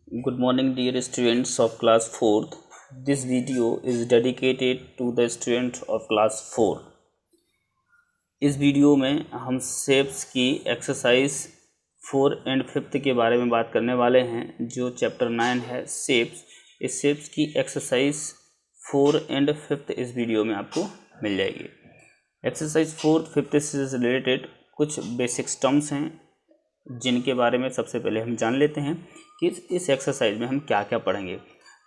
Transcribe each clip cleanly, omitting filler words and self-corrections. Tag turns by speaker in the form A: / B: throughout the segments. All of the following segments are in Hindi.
A: Good morning, dear students of class 4th. This video is dedicated to the students of class 4. इस वीडियो में हम शेप्स की एक्सरसाइज 4 एंड 5th के बारे में बात करने वाले हैं, जो चैप्टर 9 है शेप्स। इस शेप्स की एक्सरसाइज 4 एंड 5th इस वीडियो में आपको मिल जाएगी। एक्सरसाइज 4, 5th से रिलेटेड कुछ बेसिक्स टर्म्स हैं जिनके बारे में सबसे पहले हम जान लेते हैं कि इस एक्सरसाइज में हम क्या क्या पढ़ेंगे।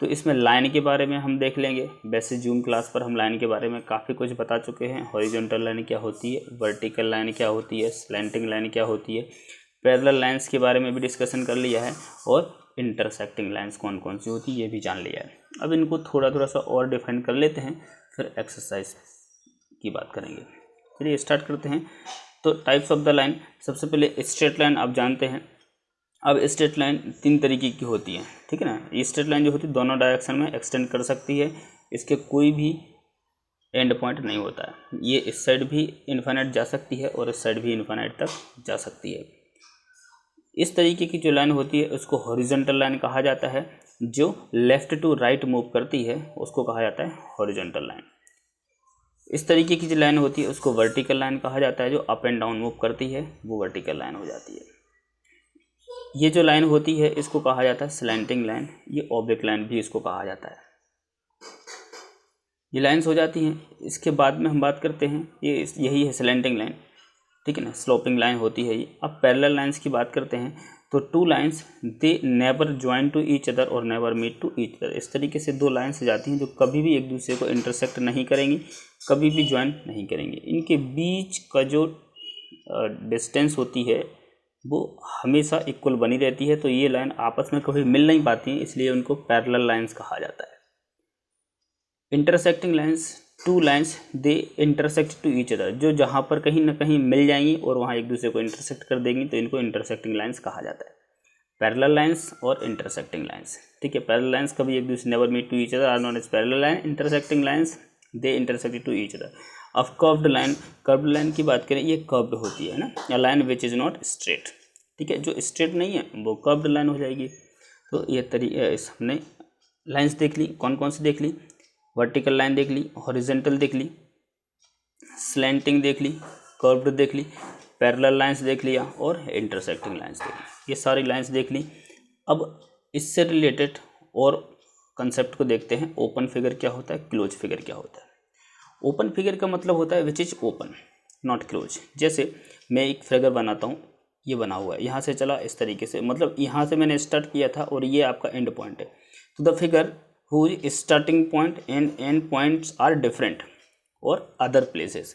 A: तो इसमें लाइन के बारे में हम देख लेंगे। वैसे जूम क्लास पर हम लाइन के बारे में काफ़ी कुछ बता चुके हैं। हॉरिजॉन्टल लाइन क्या होती है, वर्टिकल लाइन क्या होती है, स्लैंटिंग लाइन क्या होती है, पैरेलल लाइंस के बारे में भी डिस्कशन कर लिया है, और इंटरसेक्टिंग लाइंस कौन कौन सी होती है ये भी जान लिया है। अब इनको थोड़ा थोड़ा सा और डिफाइन कर लेते हैं, फिर एक्सरसाइज की बात करेंगे। चलिए स्टार्ट करते हैं। तो टाइप्स ऑफ द लाइन, सबसे पहले स्ट्रेट लाइन आप जानते हैं। अब स्ट्रेट लाइन 3 तरीके की होती है, ठीक है ना। ये स्ट्रेट लाइन जो होती है दोनों डायरेक्शन में एक्सटेंड कर सकती है, इसके कोई भी एंड पॉइंट नहीं होता है। ये इस साइड भी इन्फिनिट जा सकती है और इस साइड भी इन्फिनिट तक जा सकती है। इस तरीके की जो लाइन होती है उसको हॉरिजॉन्टल लाइन कहा जाता है। जो लेफ़्ट टू राइट मूव करती है उसको कहा जाता है हॉरिजॉन्टल लाइन। इस तरीके की जो लाइन होती है उसको वर्टिकल लाइन कहा जाता है। जो अप एंड डाउन मूव करती है वो वर्टिकल लाइन हो जाती है। ये जो लाइन होती है इसको कहा जाता है स्लैंटिंग लाइन। ये ऑब्लिक लाइन भी इसको कहा जाता है। ये लाइंस हो जाती हैं। इसके बाद में हम बात करते हैं, यही है स्लैंटिंग लाइन, ठीक है ना। स्लोपिंग लाइन होती है ये। अब पैरेलल लाइंस की बात करते हैं। तो two lines they never join to each other और never meet to each other. इस तरीके से दो लाइंस जाती हैं जो कभी भी एक दूसरे को इंटरसेक्ट नहीं करेंगी, कभी भी ज्वाइन नहीं करेंगी। इनके बीच का जो डिस्टेंस होती है वो हमेशा इक्वल बनी रहती है। तो ये लाइन आपस में कभी मिल नहीं पाती हैं, इसलिए उनको पैरेलल लाइंस कहा जाता है। Intersecting lines, two lines they intersect to each other, जो जहाँ पर कहीं ना कहीं मिल जाएंगी और वहाँ एक दूसरे को इंटरसेक्ट कर देंगी, तो इनको इंटरसेक्टिंग लाइंस कहा जाता है। पैरेलल लाइंस और इंटरसेक्टिंग लाइंस, ठीक है। पैरेलल लाइंस कभी एक दूसरे never meet to each other are known as parallel line. Intersecting lines they intersect to each other. अब कर्व्ड लाइन, कर्व्ड लाइन की बात करें, ये कर्व्ड होती है ना, या line which is not straight, ठीक है। जो स्ट्रेट नहीं है वो कर्व्ड लाइन हो जाएगी। तो ये हमने लाइंस देख ली, कौन कौन सी देख ली। वर्टिकल लाइन देख ली, हॉरिजॉन्टल देख ली, स्लैंटिंग देख ली, कर्व्ड देख ली, पैरेलल लाइंस देख लिया, और इंटरसेक्टिंग लाइंस देख ली। ये सारी लाइंस देख ली। अब इससे रिलेटेड और कंसेप्ट को देखते हैं। ओपन फिगर क्या होता है, क्लोज फिगर क्या होता है। ओपन फिगर का मतलब होता है which is open not close. जैसे मैं एक फिगर बनाता हूँ, ये बना हुआ है, यहाँ से चला इस तरीके से, मतलब यहाँ से मैंने स्टार्ट किया था और ये आपका एंड पॉइंट है। तो the figure whose starting point and end points are different or other places।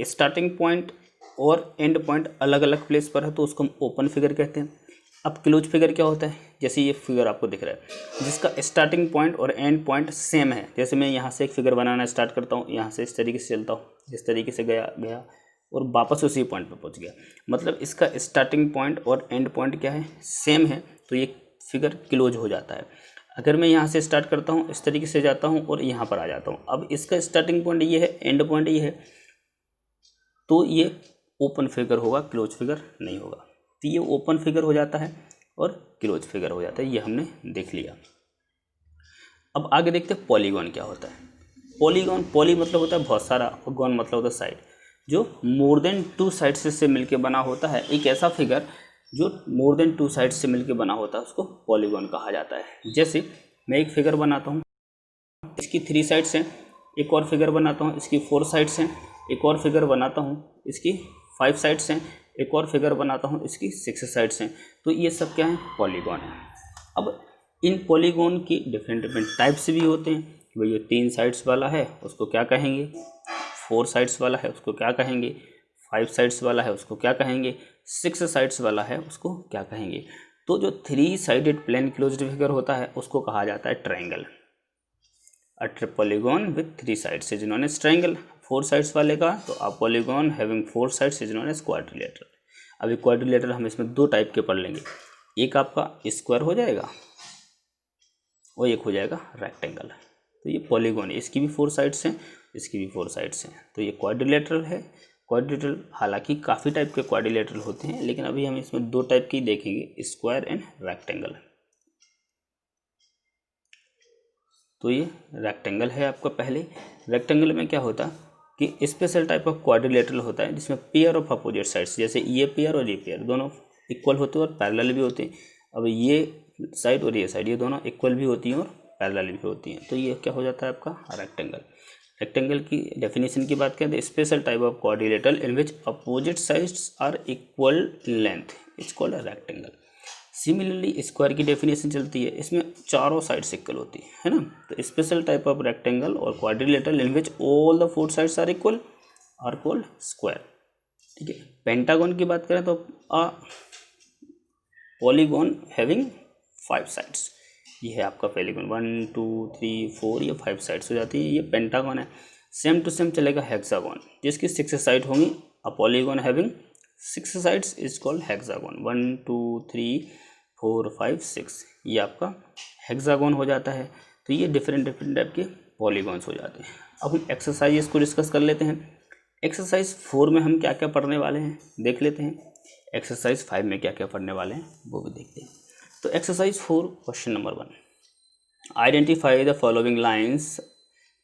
A: Starting point और एंड पॉइंट अलग अलग प्लेस पर है तो उसको हम ओपन फिगर कहते हैं। अब क्लोज फिगर क्या होता है, जैसे ये फिगर आपको दिख रहा है जिसका स्टार्टिंग पॉइंट और एंड पॉइंट सेम है। जैसे मैं यहाँ से एक फिगर बनाना स्टार्ट करता हूँ, यहाँ से इस तरीके से चलता हूँ, इस तरीके से गया और वापस उसी पॉइंट पर पहुँच गया, मतलब इसका स्टार्टिंग पॉइंट और एंड पॉइंट क्या है, सेम है, तो ये फिगर क्लोज हो जाता है। अगर मैं यहाँ से स्टार्ट करता हूँ, इस तरीके से जाता हूँ और यहाँ पर आ जाता हूँ, अब इसका स्टार्टिंग पॉइंट ये है, एंड पॉइंट ये है, तो ये ओपन फिगर होगा, क्लोज फिगर नहीं होगा। तो ये ओपन फिगर हो जाता है और क्लोज फिगर हो जाता है, ये हमने देख लिया। अब आगे देखते हैं पॉलीगॉन क्या होता है। पॉलीगॉन, पॉली मतलब होता है बहुत सारा और गॉन मतलब होता है साइड। जो मोर देन 2 साइड्स से मिलके बना होता है, एक ऐसा फिगर जो मोर देन 2 साइड्स से मिलके बना होता है उसको पॉलीगॉन कहा जाता है। जैसे मैं एक फिगर बनाता हूँ, इसकी 3 साइड्स हैं, एक और फिगर बनाता हूँ इसकी 4 साइड्स हैं, एक और फिगर बनाता हूँ इसकी 5 साइड्स हैं, एक और फिगर बनाता हूँ इसकी 6 साइड्स हैं। तो ये सब क्या है, पॉलीगॉन है। अब इन पॉलीगॉन की डिफरेंट डिफरेंट टाइप्स भी होते हैं कि भाई ये 3 साइड्स वाला है उसको क्या कहेंगे, 4 साइड्स वाला है उसको क्या कहेंगे, 5 साइड्स वाला है उसको क्या कहेंगे, 6 साइड्स वाला है उसको क्या कहेंगे। तो जो 3 साइडेड प्लेन क्लोज्ड फिगर होता है उसको कहा जाता है triangle. A polygon with 3 sides is known as triangle. 4 sides वाले का तो a polygon having 4 sides is known as quadrilateral. अभी क्वाड्रिलेटरल हम इसमें 2 टाइप के पढ़ लेंगे, एक आपका स्क्वायर हो जाएगा और एक हो जाएगा रेक्टेंगल। तो ये पॉलीगॉन है, इसकी भी 4 साइड्स हैं, इसकी भी 4 साइड्स हैं, तो ये क्वाड्रिलेटरल है। क्वाड्रिलेटरल हालांकि काफ़ी टाइप के क्वाड्रिलेटरल होते हैं, लेकिन अभी हम इसमें 2 टाइप की देखेंगे, स्क्वायर एंड रेक्टेंगल। तो ये रेक्टेंगल है आपका। पहले रेक्टेंगल में क्या होता कि स्पेशल टाइप ऑफ क्वाड्रिलेटरल होता है जिसमें पेयर ऑफ अपोजिट साइड्स, जैसे ये पेयर और ये पेयर दोनों इक्वल होते हैं और पैरेलल भी होते हैं। अब ये साइड और ये साइड ये दोनों इक्वल भी होती हैं और पैरेलल भी होती हैं, तो ये क्या हो जाता है आपका रेक्टेंगल। रेक्टेंगल की डेफिनेशन की बात करें तो special type of quadrilateral in which opposite sides are equal length it's called a rectangle. Similarly square की डेफिनेशन चलती है, इसमें चारों साइड्स इक्वल होती है ना। तो स्पेशल टाइप ऑफ रेक्टेंगल और quadrilateral in which all the four sides are equal are called square. ठीक है। पेंटागन की बात करें तो अ पॉलीगॉन हैविंग 5 साइड्स, ये है आपका पॉलीगॉन 1 2 3 4 ये 5 साइड्स हो जाती है, ये पेंटागन है। सेम टू सेम चलेगा हेक्सागन जिसकी 6 साइड होंगी। अ polygon having 6 sides is called hexagon. 1 2 3 4 5 6 ये आपका हेक्सागन हो जाता है। तो ये डिफरेंट टाइप के पॉलीगॉन्स हो जाते हैं। अब हम एक्सरसाइज को डिस्कस कर लेते हैं। एक्सरसाइज 4 में हम क्या क्या पढ़ने वाले हैं देख लेते हैं। एक्सरसाइज 5 में क्या क्या पढ़ने वाले हैं वो भी देखते हैं। तो exercise 4 question number 1, identify the following lines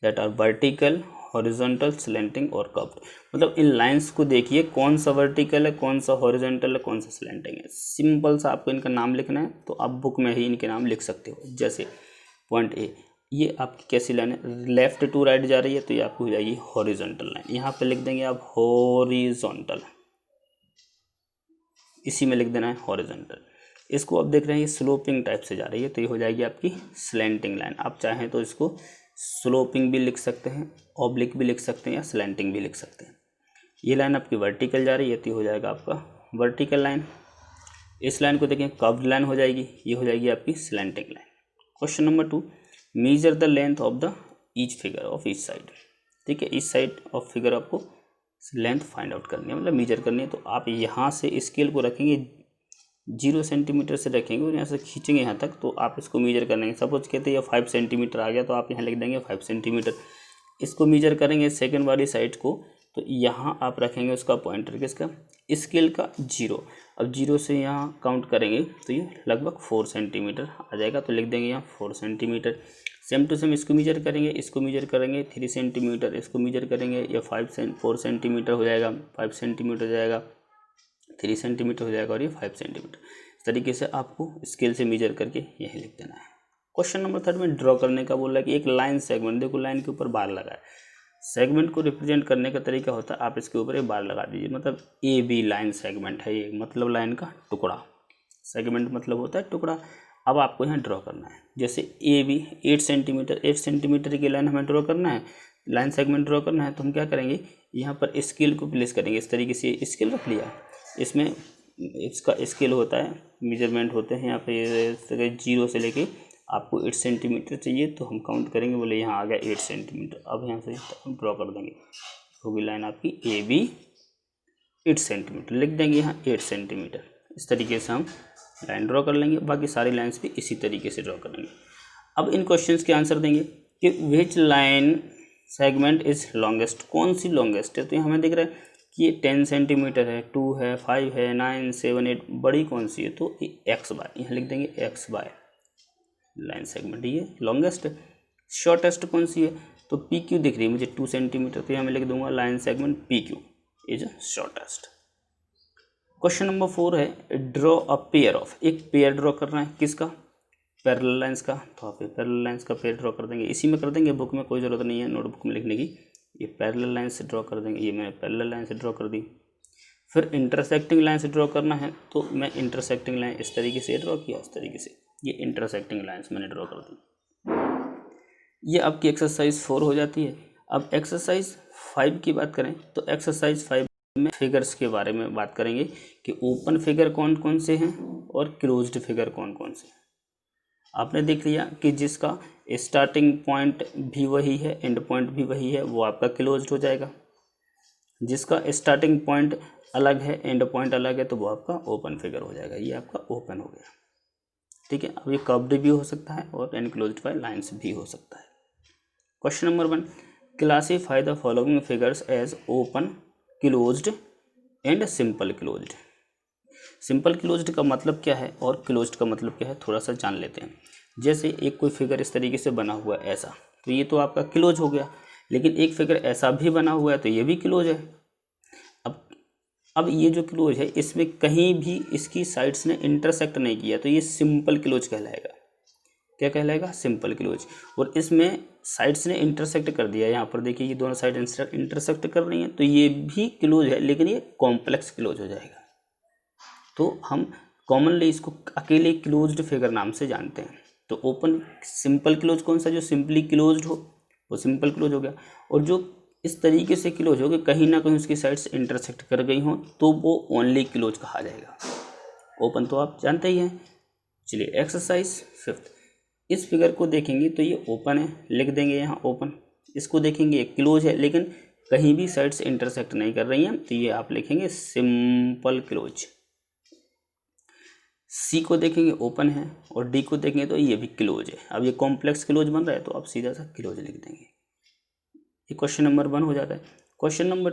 A: that are vertical horizontal slanting और कर्व्ड। मतलब इन लाइंस को देखिए कौन सा वर्टिकल है कौन सा हॉरिजॉन्टल है कौन सा स्लैंटिंग है। सिंपल सा आपको इनका नाम लिखना है, तो आप बुक में ही इनके नाम लिख सकते हो। जैसे पॉइंट ए, ये आपकी कैसी लाइन है, लेफ्ट टू राइट जा रही है, तो ये आपको हो जाएगी हॉरिजॉन्टल लाइन। यहाँ पे लिख देंगे आप हॉरिजॉन्टल, इसी में लिख देना है हॉरिजॉन्टल। इसको आप देख रहे हैं ये स्लोपिंग टाइप से जा रही है, तो ये हो जाएगी आपकी स्लैंटिंग लाइन। आप चाहें तो इसको स्लोपिंग भी लिख सकते हैं, ऑब्लिक भी लिख सकते हैं या स्लैंटिंग भी लिख सकते हैं। ये लाइन आपकी वर्टिकल जा रही है, तो ये हो जाएगा आपका वर्टिकल लाइन। इस लाइन को देखें कर्व्ड लाइन हो जाएगी, ये हो जाएगी आपकी slanting line. Question number 2, measure the length of the each figure of each side. ठीक है, इस साइड ऑफ फिगर आपको लेंथ फाइंड आउट करनी है, मतलब मेजर करनी है। तो आप यहाँ से स्केल को रखेंगे 0 सेंटीमीटर से रखेंगे और यहाँ से खींचेंगे यहाँ तक, तो आप इसको मेजर कर लेंगे। सपोज कहते हैं ये 5 सेंटीमीटर आ गया, तो आप यहाँ लिख देंगे 5 सेंटीमीटर। इसको मेजर करेंगे सेकंड वाली साइड को, तो यहाँ आप रखेंगे उसका पॉइंटर किसका, स्केल का 0। अब 0 से यहाँ काउंट करेंगे तो ये लगभग 4 सेंटीमीटर आ जाएगा, तो लिख देंगे यहाँ 4 सेंटीमीटर। सेम टू सेम इसको मेजर करेंगे, इसको मेजर करेंगे 3 सेंटीमीटर, इसको मेजर करेंगे ये 4 सेंटीमीटर हो जाएगा, 5 सेंटीमीटर हो जाएगा, 3 सेंटीमीटर हो जाएगा और ये 5 सेंटीमीटर। इस तरीके से आपको स्केल से मेजर करके यही लिख देना है। क्वेश्चन नंबर 3 में ड्रॉ करने का बोल रहा है कि एक लाइन सेगमेंट, देखो लाइन के ऊपर बार लगा है। सेगमेंट को रिप्रेजेंट करने का तरीका होता है आप इसके ऊपर एक बार लगा दीजिए, मतलब ए बी लाइन सेगमेंट है ये, मतलब लाइन का टुकड़ा। सेगमेंट मतलब होता है टुकड़ा। अब आपको यहाँ ड्रॉ करना है, जैसे ए बी 8 सेंटीमीटर की लाइन हमें ड्रॉ करना है, लाइन सेगमेंट ड्रॉ करना है। तो हम क्या करेंगे, यहाँ पर स्केल को प्लेस करेंगे। इस तरीके से स्केल रख लिया, इसमें इसका स्केल होता है, मेजरमेंट होते हैं यहाँ पे 0 से लेके आपको 8 सेंटीमीटर चाहिए, तो हम काउंट करेंगे, बोले यहाँ आ गया 8 सेंटीमीटर। अब यहाँ से हम ड्रॉ कर देंगे, होगी लाइन आपकी ए बी 8 सेंटीमीटर, लिख देंगे यहाँ 8 सेंटीमीटर। इस तरीके से हम लाइन ड्रॉ कर लेंगे, बाकी सारी लाइन्स भी इसी तरीके से ड्रॉ करेंगे। अब इन क्वेश्चंस के आंसर देंगे कि which line segment is longest, कौन सी लॉन्गेस्ट है। तो यहाँ हमें दिख रहा है कि ये 10 सेंटीमीटर है, 2 है, 5 है, 9 7 8, बड़ी कौन सी है, तो एक्स बाय, यहाँ लिख देंगे एक्स बाय लाइन सेगमेंट, ये लॉन्गेस्ट है। शॉर्टेस्ट कौन सी है, तो पी क्यू दिख रही है मुझे 2 सेंटीमीटर, तो यहाँ मैं लिख दूंगा line segment P Q is shortest. Question number 4 है ड्रॉ अ पेयर ऑफ, एक पेयर ड्रॉ करना है किसका, पैरेलल लाइंस का। तो आप पैरेलल लाइंस का पेयर ड्रॉ कर देंगे, इसी में कर देंगे, बुक में कोई ज़रूरत नहीं है नोटबुक में लिखने की। ये पैरेलल लाइन से ड्रॉ कर देंगे, ये मैंने पैरेलल लाइन से ड्रॉ कर दी। फिर इंटरसेक्टिंग लाइन से ड्रॉ करना है, तो मैं इंटरसेक्टिंग लाइन इस तरीके से ड्रॉ किया, इस तरीके से ये इंटरसेक्टिंग लाइन्स मैंने ड्रॉ कर दी। ये आपकी एक्सरसाइज 4 हो जाती है। अब एक्सरसाइज 5 की बात करें तो एक्सरसाइज 5 में फिगर्स के बारे में बात करेंगे कि ओपन फिगर कौन कौन से हैं और क्लोज्ड फिगर कौन कौन से हैं। आपने देख लिया कि जिसका स्टार्टिंग पॉइंट भी वही है, एंड पॉइंट भी वही है, वो आपका क्लोज्ड हो जाएगा। जिसका स्टार्टिंग पॉइंट अलग है, एंड पॉइंट अलग है, तो वो आपका ओपन फिगर हो जाएगा, ये आपका ओपन हो गया। ठीक है, अब ये कर्व्ड भी हो सकता है और एनक्लोज्ड बाय लाइंस भी हो सकता है। Question number 1, classify the following figures as open, closed and simple closed. Simple closed का मतलब क्या है और क्लोज्ड का मतलब क्या है थोड़ा सा जान लेते हैं। जैसे एक कोई फिगर इस तरीके से बना हुआ है ऐसा, तो ये तो आपका क्लोज हो गया, लेकिन एक फिगर ऐसा भी बना हुआ है तो ये भी क्लोज है। अब ये जो क्लोज है इसमें कहीं भी इसकी साइड्स ने इंटरसेक्ट नहीं किया तो ये सिंपल क्लोज कहलाएगा। क्या कहलाएगा? Simple close. और इसमें साइड्स ने इंटरसेक्ट कर दिया, यहाँ पर देखिए ये दोनों साइड इंटरसेक्ट कर रही हैं तो ये भी क्लोज है, लेकिन ये कॉम्प्लेक्स क्लोज हो जाएगा। तो हम कॉमनली इसको अकेले क्लोज्ड फिगर नाम से जानते हैं। तो ओपन सिंपल क्लोज कौन सा? जो सिंपली क्लोज्ड हो वो सिंपल क्लोज हो गया, और जो इस तरीके से क्लोज हो कि कहीं ना कहीं उसकी साइड्स इंटरसेक्ट कर गई हों तो वो ओनली क्लोज कहा जाएगा। ओपन तो आप जानते ही हैं। चलिए एक्सरसाइज 5th, इस फिगर को देखेंगे तो ये ओपन है, लिख देंगे यहाँ ओपन। इसको देखेंगे क्लोज है लेकिन कहीं भी साइड्स इंटरसेक्ट नहीं कर रही हैं तो ये आप लिखेंगे सिंपल क्लोज। सी को देखेंगे ओपन है, और डी को देखेंगे तो ये भी क्लोज है। अब ये कॉम्प्लेक्स क्लोज बन रहा है तो आप सीधा सा क्लोज लिख देंगे। ये क्वेश्चन नंबर 1 हो जाता है। क्वेश्चन नंबर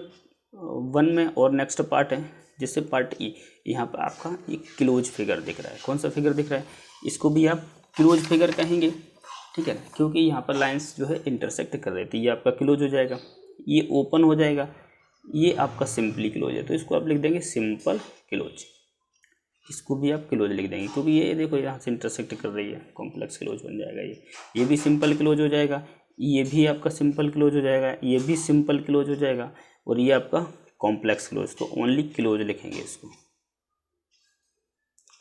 A: 1 में और नेक्स्ट पार्ट है, जिससे पार्ट ई, यहाँ पर आपका ये क्लोज फिगर दिख रहा है। कौन सा फिगर दिख रहा है? इसको भी आप क्लोज फिगर कहेंगे, ठीक है, क्योंकि यहाँ पर लाइंस जो है इंटरसेक्ट कर रही थी। ये आपका क्लोज हो जाएगा, ये ओपन हो जाएगा, ये आपका सिंपली क्लोज है तो इसको आप लिख देंगे सिंपल क्लोज। इसको भी आप क्लोज लिख देंगे क्योंकि ये देखो यहाँ से इंटरसेक्ट कर रही है, कॉम्प्लेक्स क्लोज बन जाएगा। ये भी सिंपल क्लोज हो जाएगा, ये भी आपका सिंपल क्लोज हो जाएगा, ये भी सिंपल क्लोज हो जाएगा, और ये आपका कॉम्प्लेक्स क्लोज। तो ओनली क्लोज लिखेंगे इसको।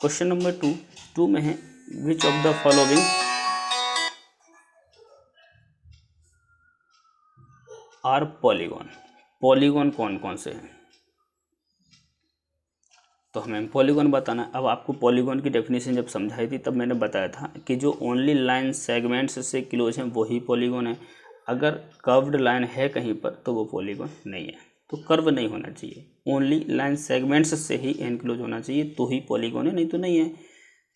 A: क्वेश्चन नंबर 2 में है which of the following are polygon. Polygon कौन कौन से हैं तो हमें पॉलीगॉन बताना है। अब आपको पॉलीगॉन की डेफिनेशन जब समझाई थी तब मैंने बताया था कि जो ओनली लाइन सेगमेंट्स से क्लोज हैं वही पॉलीगॉन है। अगर कर्व्ड लाइन है कहीं पर तो वो पॉलीगॉन नहीं है। तो कर्व नहीं होना चाहिए, ओनली लाइन सेगमेंट्स से ही एनक्लोज होना चाहिए तो ही पॉलीगॉन है, नहीं तो नहीं है।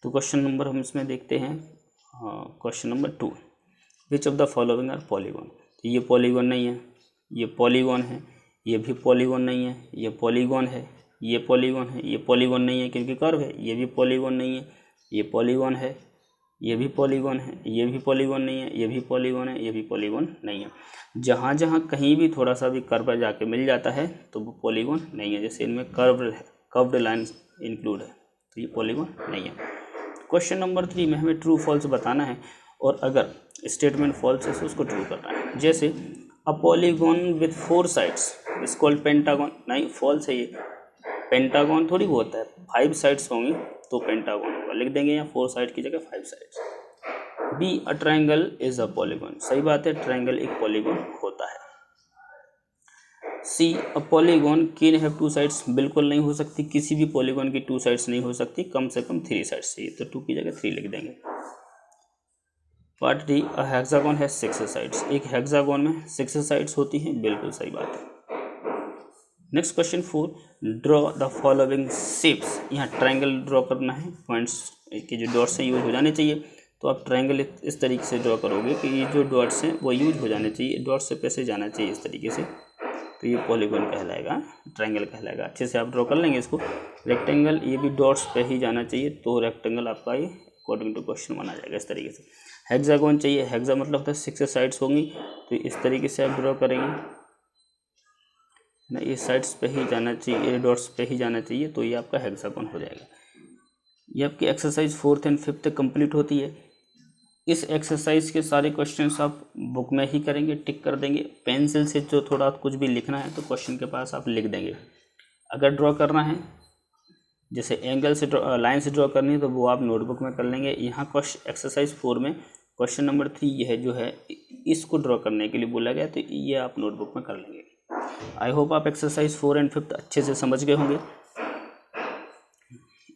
A: तो क्वेश्चन नंबर हम इसमें देखते हैं, question number 2, which of the following are polygon. तो ये पॉलीगॉन नहीं है, ये पॉलीगॉन है, ये भी पॉलीगॉन नहीं है, ये पॉलीगॉन है, ये पॉलीगॉन है, ये पॉलीगॉन नहीं है क्योंकि कर्व है, ये भी पॉलीगॉन नहीं है, ये पॉलीगॉन है, ये भी पॉलीगॉन है, ये भी पॉलीगॉन नहीं है, ये भी पॉलीगॉन है, ये भी पॉलीगॉन नहीं है। जहाँ जहाँ कहीं भी थोड़ा सा भी कर्व जाके मिल जाता है तो वो पॉलीगॉन नहीं है। जैसे इनमें कर्व्ड लाइन इंक्लूड है तो ये पॉलीगॉन नहीं है। क्वेश्चन नंबर 3 में हमें ट्रू फॉल्स बताना है, और अगर स्टेटमेंट फॉल्स है तो उसको ट्रू करना है। जैसे अ polygon with 4 sides is called pentagon, नहीं फॉल्स है ये। पेंटागॉन थोड़ी वो होता है, 5 साइड्स होंगी तो पेंटागॉन होगा, लिख देंगे यहाँ 4 साइड की जगह 5 sides. B a triangle is a polygon, सही बात है, ट्रायंगल एक पॉलीगॉन होता है। C a polygon can have 2 sides, बिल्कुल नहीं हो सकती, किसी भी पॉलीगॉन की 2 साइड्स नहीं हो सकती, कम से कम 3 साइड्स चाहिए, तो 2 की जगह 3 लिख देंगे। पार्ट डी अ हेक्सागोन है 6 साइड्स, एक हेक्सागोन में 6 साइड्स होती हैं, बिल्कुल सही बात है। Next question 4, draw the following shapes. यहाँ ट्रायंगल ड्रॉ करना है, पॉइंट्स के जो डॉट्स हैं यूज हो जाने चाहिए। तो आप ट्रायंगल इस तरीके से ड्रॉ करोगे कि ये जो डॉट्स हैं वो यूज हो जाने चाहिए, डॉट्स से पैसे जाना चाहिए इस तरीके से, तो ये पॉलीगॉन कहलाएगा, ट्रायंगल कहलाएगा। अच्छे से आप ड्रॉ कर लेंगे इसको। रेक्टेंगल ये भी डॉट्स पे ही जाना चाहिए, तो रेक्टेंगल आपका ये अकॉर्डिंग टू क्वेश्चन बना जाएगा इस तरीके से। हेक्सागोन चाहिए, हेक्सा मतलब होता है 6 साइड्स होंगी, तो इस तरीके से आप ड्रॉ करेंगे ना, ये साइड्स पे ही जाना चाहिए, ये डॉट्स पे ही जाना चाहिए, तो ये आपका हेक्सागोन हो जाएगा। ये आपकी exercise 4th and 5th complete होती है। इस एक्सरसाइज के सारे क्वेश्चंस आप बुक में ही करेंगे, टिक कर देंगे। पेंसिल से जो थोड़ा कुछ भी लिखना है तो क्वेश्चन के पास आप लिख देंगे। अगर ड्रॉ करना है, जैसे एंगल से लाइन से ड्रॉ करनी है, तो वो आप नोटबुक में कर लेंगे। यहाँ एक्सरसाइज 4 में क्वेश्चन नंबर 3 यह जो है इसको ड्रॉ करने के लिए बोला गया, तो ये आप नोटबुक में कर लेंगे। आई होप आप एक्सरसाइज 4 एंड 5 अच्छे से समझ गए होंगे।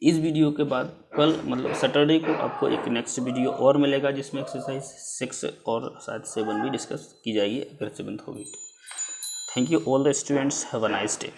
A: इस वीडियो के बाद कल मतलब सैटरडे को आपको एक नेक्स्ट वीडियो और मिलेगा, जिसमें एक्सरसाइज 6 और शायद 7 भी डिस्कस की जाएगी अगर 7th होगी। Thank you all the students, have a nice day.